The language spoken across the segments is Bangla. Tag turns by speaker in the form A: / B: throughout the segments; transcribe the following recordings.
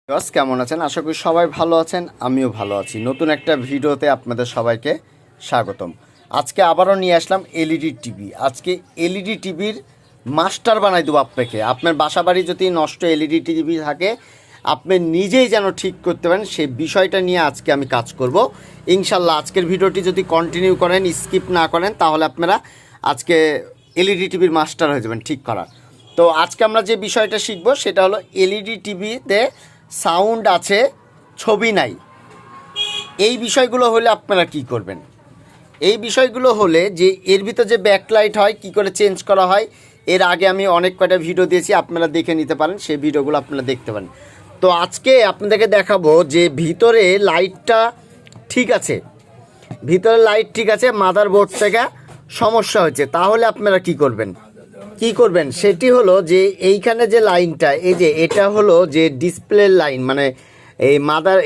A: কেমন আছেন? আশা করি সবাই ভালো আছেন, আমিও ভালো আছি। নতুন একটা ভিডিওতে আপনাদের সবাইকে স্বাগতম। আজকে আবারও নিয়ে আসলাম এলইডি টিভি। আজকে এলইডি টিভির মাস্টার বানাই দেবো আপনাকে। আপনার বাসা বাড়ি যদি নষ্ট এলইডি টিভি থাকে, আপনি নিজেই যেন ঠিক করতে পারেন সেই বিষয়টা নিয়ে আজকে আমি কাজ করব ইনশাল্লাহ। আজকের ভিডিওটি যদি কন্টিনিউ করেন, স্কিপ না করেন, তাহলে আপনারা আজকে এলইডি টিভির মাস্টার হয়ে যাবেন ঠিক করার। তো আজকে আমরা যে বিষয়টা শিখব সেটা হলো এলইডি টিভিতে সাউন্ড আছে, ছবি নাই। এই বিষয়গুলো হলে আপনারা কি করবেন? এই বিষয়গুলো হলে যে এর ভিতর যে ব্যাকলাইট হয় কি করে চেঞ্জ করা হয়, এর আগে আমি অনেক কয়টা ভিডিও দিয়েছি, আপনারা দেখে নিতে পারেন, সেই ভিডিওগুলো আপনারা দেখতে পারেন। তো আজকে আপনাদেরকে দেখাবো যে ভিতরে লাইটটা ঠিক আছে, ভিতরে লাইট ঠিক আছে, মাদারবোর্ড থেকে সমস্যা হচ্ছে, তাহলে আপনারা কি করবেন সেটি হলো যে এইখানে যে লাইনটা, এই যে এটা হলো যে ডিসপ্লে লাইন, মানে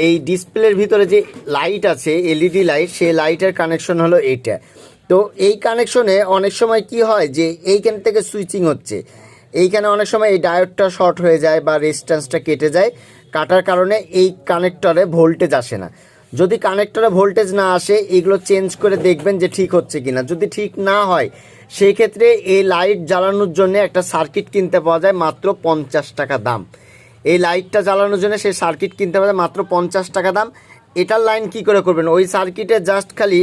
A: এই ডিসপ্লের ভিতরে যে লাইট আছে এলইডি লাইট, সেই লাইটের কানেকশন হলো এইটা। তো এই কানেকশনে অনেক সময় কি হয় যে এইখান থেকে সুইচিং হচ্ছে, এইখানে অনেক সময় এই ডায়োডটা শর্ট হয়ে যায় বা রেজিস্ট্যান্সটা কেটে যায়, কাটার কারণে এই কানেক্টরে ভোল্টেজ আসে না। যদি কানেক্টরে ভোল্টেজ না আসে, এগুলো চেঞ্জ করে দেখবেন যে ঠিক হচ্ছে কিনা। যদি ঠিক না হয়, সেই ক্ষেত্রে এই লাইট জ্বালানোর জন্য একটা সার্কিট কিনতে পাওয়া যায় মাত্র 50 টাকা দাম। এই লাইটটা জ্বালানোর জন্য সেই সার্কিট কিনতে পাওয়া যায় মাত্র 50 টাকা দাম। এটার লাইন কি করে করবেন? ওই সার্কিটে জাস্ট খালি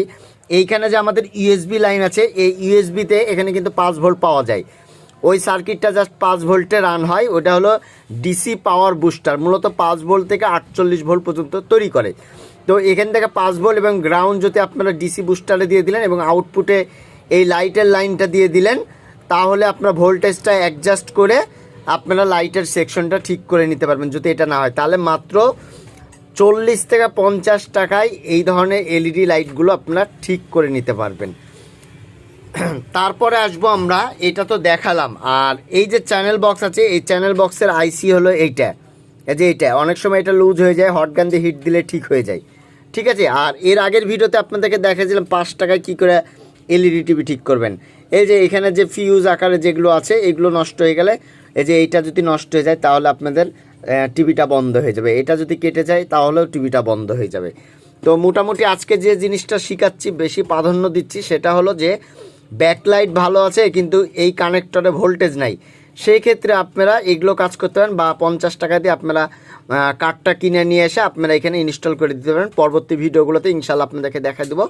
A: এইখানে যে আমাদের ইউএসবি লাইন আছে, এই ইউএসবিতে এখানে কিন্তু 5 ভোল্ট পাওয়া যায়। ওই সার্কিটটা জাস্ট 5 ভোল্টে রান হয়। ওটা হলো ডিসি পাওয়ার বুস্টার, মূলত 5 ভোল্ট থেকে 48 ভোল্ট পর্যন্ত তৈরি করে। তো এখান থেকে 5 ভোল্ট এবং গ্রাউন্ড যদি আপনারা ডিসি বুস্টারে দিয়ে দিলেন এবং আউটপুটে এই লাইটের লাইনটা দিয়ে দিলেন, তাহলে আপনার ভোল্টেজটা অ্যাডজাস্ট করে আপনারা লাইটের সেকশনটা ঠিক করে নিতে পারবেন। যদি এটা না হয়, তাহলে মাত্র 40 থেকে 50 টাকায় এই ধরনের এলইডি লাইটগুলো আপনারা ঠিক করে নিতে পারবেন। তারপরে আসবো আমরা, এটা তো দেখালাম। আর এই যে চ্যানেল বক্স আছে, এই চ্যানেল বক্সের আইসি হলো এইটা। এই যে এইটা অনেক সময় এটা লুজ হয়ে যায়, হট গান দিয়ে হিট দিলে ঠিক হয়ে যায়, ঠিক আছে। আর এর আগের ভিডিওতে আপনাদেরকে দেখাছিলাম 5 টাকায় কী করে এলইডি টিভি ঠিক করবেন। এই যে এখানে যে ফিউজ আকারে যেগুলো আছে, এগুলো নষ্ট হয়ে গেলে, এই যে এইটা যদি নষ্ট হয়ে যায়, তাহলে আপনাদের টিভিটা বন্ধ হয়ে যাবে। এটা যদি কেটে যায়, তাহলেও টিভিটা বন্ধ হয়ে যাবে। তো মোটামুটি আজকে যে জিনিসটা শেখাচ্ছি, বেশি প্রাধান্য দিচ্ছি, সেটা হলো যে ব্যাকলাইট ভালো আছে কিন্তু এই কানেক্টরে ভোল্টেজ নাই, সেই ক্ষেত্রে আপনারা এগুলো কাজ করতে পারেন। বা 50 টাকা দিয়ে আপনারা কার্ডটা কিনে নিয়ে এসে আপনারা এখানে ইনস্টল করে দিতে পারেন। পরবর্তী ভিডিওগুলোতে ইনশাল্লাহ আপনাদেরকে দেখা দেবো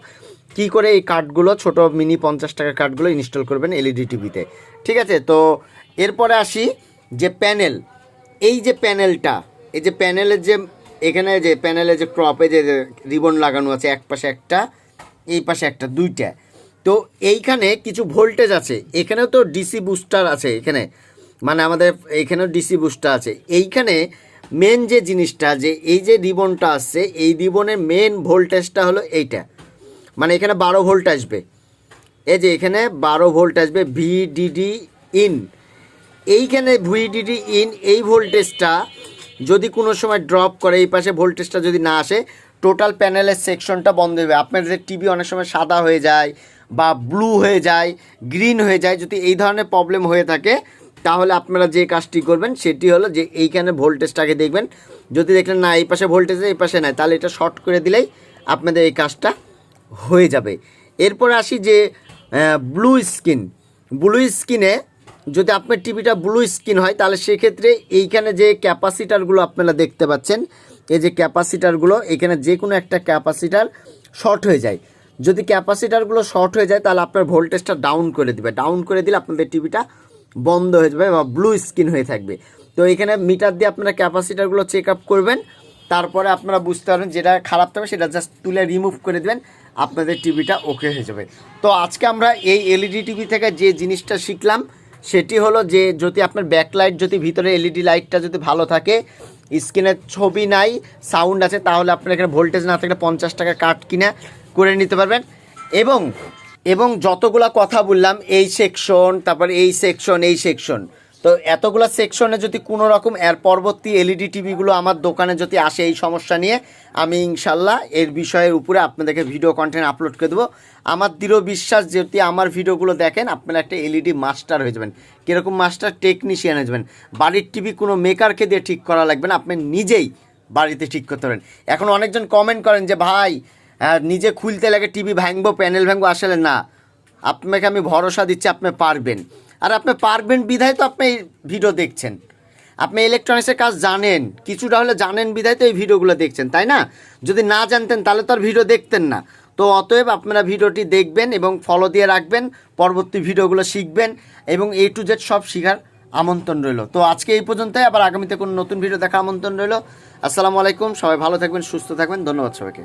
A: কী করে এই কার্ডগুলো, ছোটো মিনি 50 টাকার কার্ডগুলো ইনস্টল করবেন এলইডি টিভিতে, ঠিক আছে। তো এরপরে আসি যে প্যানেল। এই যে প্যানেলটা, এই যে প্যানেলের যে এখানে যে প্যানেলের যে ক্রপে যে রিবন লাগানো আছে, এক পাশে একটা, এই পাশে একটা, দুইটা। তো এইখানে কিছু ভোল্টেজ আছে, এখানেও তো ডিসি বুস্টার আছে, এখানে মানে আমাদের এইখানেও ডিসি বুস্টার আছে। এইখানে মেন যে জিনিসটা, যে এই যে রিবনটা আসছে, এই রিবনের মেন ভোল্টেজটা হলো এইটা, মানে এখানে 12 ভোল্ট আসবে। এই যে এখানে 12 ভোল্ট আসবে ভিডিডি ইন। এইখানে ভিডিডি ইন এই ভোল্টেজটা যদি কোনো সময় ড্রপ করে, এই পাশে ভোল্টেজটা যদি না আসে, টোটাল প্যানেলের সেকশনটা বন্ধ হবে। আপনাদের টিভি অনেক সময় সাদা হয়ে যায় বা ব্লু হয়ে যায়, গ্রিন হয়ে যায়। যদি এই ধরনের প্রবলেম হয়ে থাকে, তাহলে আপনারা যে কাজটি করবেন সেটি হলো যে এইখানে ভোল্টেজটাকে দেখবেন। যদি দেখলেন না এই পাশে ভোল্টেজ, এই পাশে নাই, তাহলে এটা শর্ট করে দিলেই আপনাদের এই কাজটা হয়ে যাবে। এরপর আসি যে ব্লু স্ক্রিনে যদি আপনার টিভিটা ব্লু স্ক্রিন হয়, তাহলে সেক্ষেত্রে এইখানে যে ক্যাপাসিটারগুলো আপনারা দেখতে পাচ্ছেন, এই যে ক্যাপাসিটারগুলো, এখানে যে কোনো একটা ক্যাপাসিটার শর্ট হয়ে যায়। যদি ক্যাপাসিটারগুলো শর্ট হয়ে যায়, তাহলে আপনার ভোল্টেজটা ডাউন করে দিবে। ডাউন করে দিলে আপনাদের টিভিটা বন্ধ হয়ে যাবে বা ব্লু স্ক্রিন হয়ে থাকবে। তো এখানে মিটার দিয়ে আপনারা ক্যাপাসিটারগুলো চেক আপ করবেন, তারপরে আপনারা বুঝতে পারবেন যেটা খারাপ থাকবে সেটা জাস্ট তুলে রিমুভ করে দেবেন, আপনাদের টিভিটা ওকে হয়ে যাবে। তো আজকে আমরা এই এলইডি টিভি থেকে যে জিনিসটা শিখলাম সেটি হলো যে যদি আপনার ব্যাকলাইট, যদি ভিতরে এলইডি লাইটটা যদি ভালো থাকে, স্ক্রিনের ছবি নাই, সাউন্ড আছে, তাহলে আপনার এখানে ভোল্টেজ না থাকলে 50 টাকা কার্ড কিনে করে নিতে পারবেন। এবং যতগুলা কথা বললাম, এই সেকশন, তারপর এই সেকশন, তো এতগুলো সেকশনে যদি কোনো রকম এর পরবর্তী এলইডি টিভিগুলো আমার দোকানে যদি আসে এই সমস্যা নিয়ে, আমি ইনশাল্লাহ এর বিষয়ের উপরে আপনাদেরকে ভিডিও কন্টেন্ট আপলোড করে দেবো। আমার দৃঢ় বিশ্বাস, যদি আমার ভিডিওগুলো দেখেন, আপনারা একটা এলইডি মাস্টার হয়ে যাবেন। কীরকম মাস্টার? টেকনিশিয়ান হয়ে যাবেন। বাড়ির টিভি কোনো মেকারকে দিয়ে ঠিক করা লাগবে না, আপনি নিজেই বাড়িতে ঠিক করতে পারেন। এখন অনেকজন কমেন্ট করেন যে ভাই নিজে খুলতে লাগে টিভি ভাঙবো, প্যানেল ভাঙবো। আসলে না, আপনাকে আমি ভরসা দিচ্ছি আপনি পারবেন। আর আপনি পারবেন বিধায় তো আপনি এই ভিডিও দেখছেন। আপনি ইলেকট্রনিক্সের কাজ জানেন, কিছুটা হলে জানেন বিধায় তো এই ভিডিওগুলো দেখছেন, তাই না? যদি না জানতেন তাহলে তো আর ভিডিও দেখতেন না। তো অতএব আপনারা ভিডিওটি দেখবেন এবং ফলো দিয়ে রাখবেন, পরবর্তী ভিডিওগুলো শিখবেন এবং A to Z সব শেখার আমন্ত্রণ রইল। তো আজকে এই পর্যন্তই, আবার আগামীতে কোনো নতুন ভিডিও দেখার আমন্ত্রণ রইল। আসসালামু আলাইকুম, সবাই ভালো থাকবেন, সুস্থ থাকবেন, ধন্যবাদ সবাইকে।